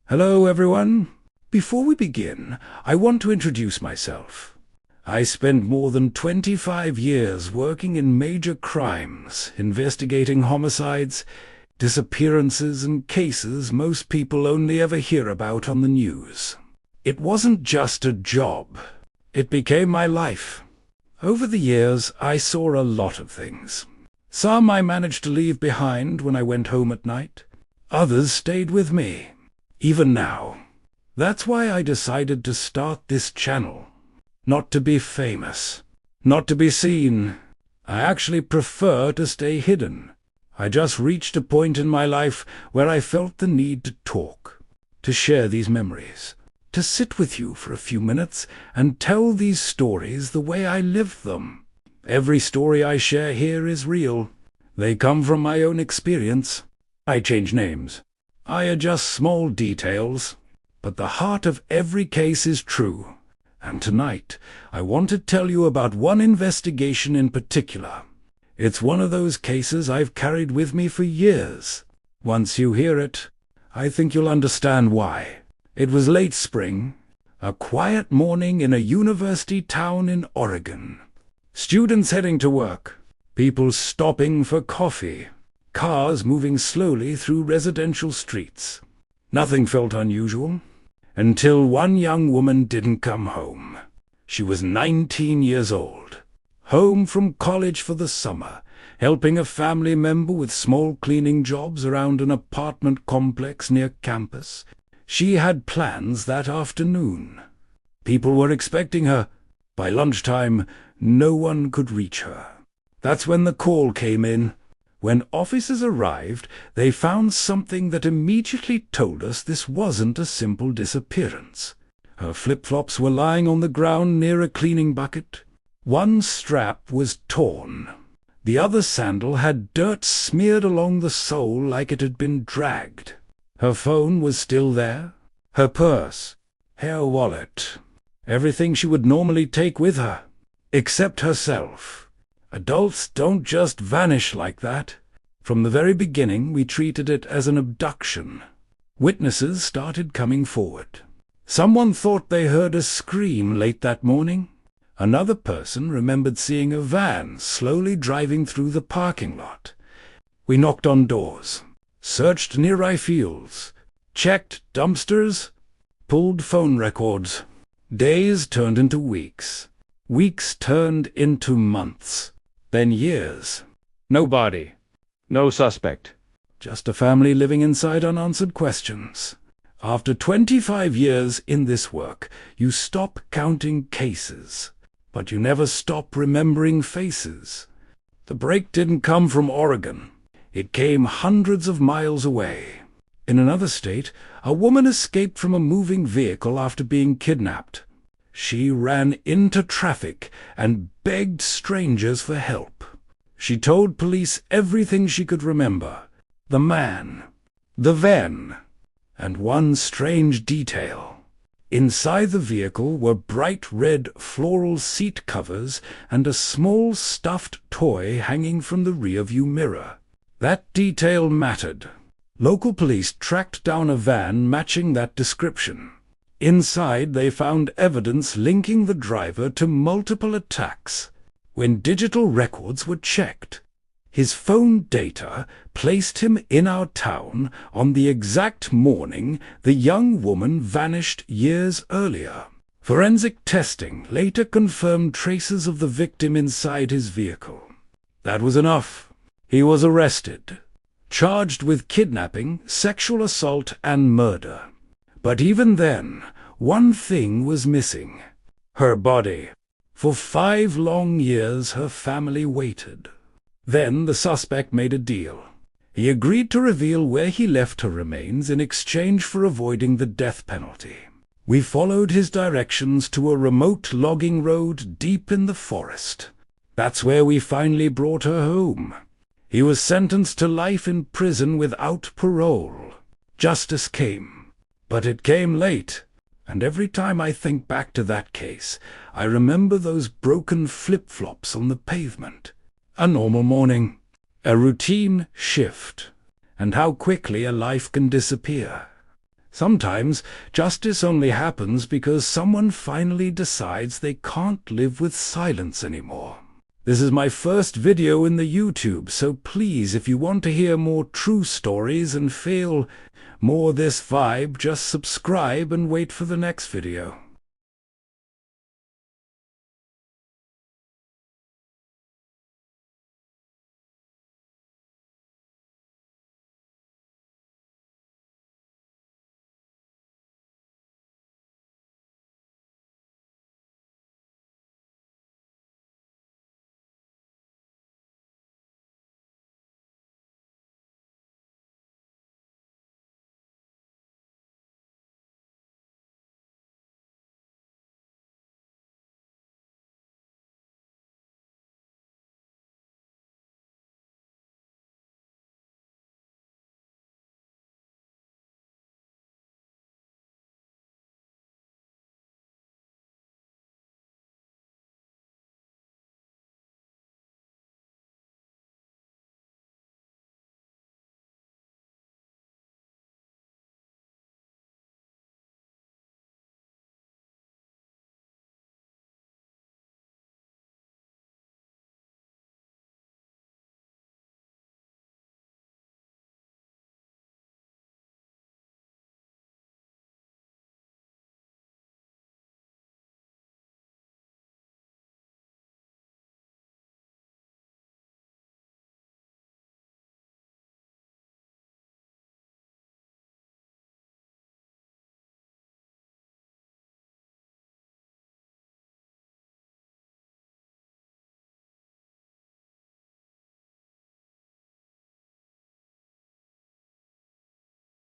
Hello, everyone. Before we begin, I want to introduce myself. I spent more than 25 years working in major crimes, investigating homicides, disappearances, and cases most people only ever hear about on the news. It wasn't just a job. It became my life. Over the years, I saw a lot of things. Some I managed to leave behind when I went home at night. Others stayed with me, even now. That's why I decided to start this channel. Not to be famous, not to be seen. I actually prefer to stay hidden. I just reached a point in my life where I felt the need to talk, to share these memories, to sit with you for a few minutes and tell these stories the way I lived them. Every story I share here is real. They come from my own experience. I change names. I adjust small details. But the heart of every case is true. And tonight, I want to tell you about one investigation in particular. It's one of those cases I've carried with me for years. Once you hear it, I think you'll understand why. It was late spring, a quiet morning in a university town in Oregon. Students heading to work, people stopping for coffee, cars moving slowly through residential streets. Nothing felt unusual, until one young woman didn't come home. She was 19 years old, home from college for the summer, helping a family member with small cleaning jobs around an apartment complex near campus. She had plans that afternoon. People were expecting her. By lunchtime, no one could reach her. That's when the call came in. When officers arrived, they found something that immediately told us this wasn't a simple disappearance. Her flip-flops were lying on the ground near a cleaning bucket. One strap was torn. The other sandal had dirt smeared along the sole like it had been dragged. Her phone was still there, her purse, her wallet, everything she would normally take with her, except herself. Adults don't just vanish like that. From the very beginning, we treated it as an abduction. Witnesses started coming forward. Someone thought they heard a scream late that morning. Another person remembered seeing a van slowly driving through the parking lot. We knocked on doors, searched nearby fields, checked dumpsters, pulled phone records. Days turned into weeks. Weeks turned into months. Then years. No body. No suspect. Just a family living inside unanswered questions. After 25 years in this work, you stop counting cases. But you never stop remembering faces. The break didn't come from Oregon. It came hundreds of miles away. In another state, a woman escaped from a moving vehicle after being kidnapped. She ran into traffic and begged strangers for help. She told police everything she could remember: the man, the van, and one strange detail. Inside the vehicle were bright red floral seat covers and a small stuffed toy hanging from the rearview mirror. That detail mattered. Local police tracked down a van matching that description. Inside, they found evidence linking the driver to multiple attacks. When digital records were checked, his phone data placed him in our town on the exact morning the young woman vanished years earlier. Forensic testing later confirmed traces of the victim inside his vehicle. That was enough. He was arrested, charged with kidnapping, sexual assault, and murder. But even then, one thing was missing: her body. For 5 long years, her family waited. Then the suspect made a deal. He agreed to reveal where he left her remains in exchange for avoiding the death penalty. We followed his directions to a remote logging road deep in the forest. That's where we finally brought her home. He was sentenced to life in prison without parole. Justice came, but it came late. And every time I think back to that case, I remember those broken flip-flops on the pavement. A normal morning, a routine shift, and how quickly a life can disappear. Sometimes justice only happens because someone finally decides they can't live with silence anymore. This is my first video in the YouTube, so please, if you want to hear more true stories and feel more this vibe, just subscribe and wait for the next video.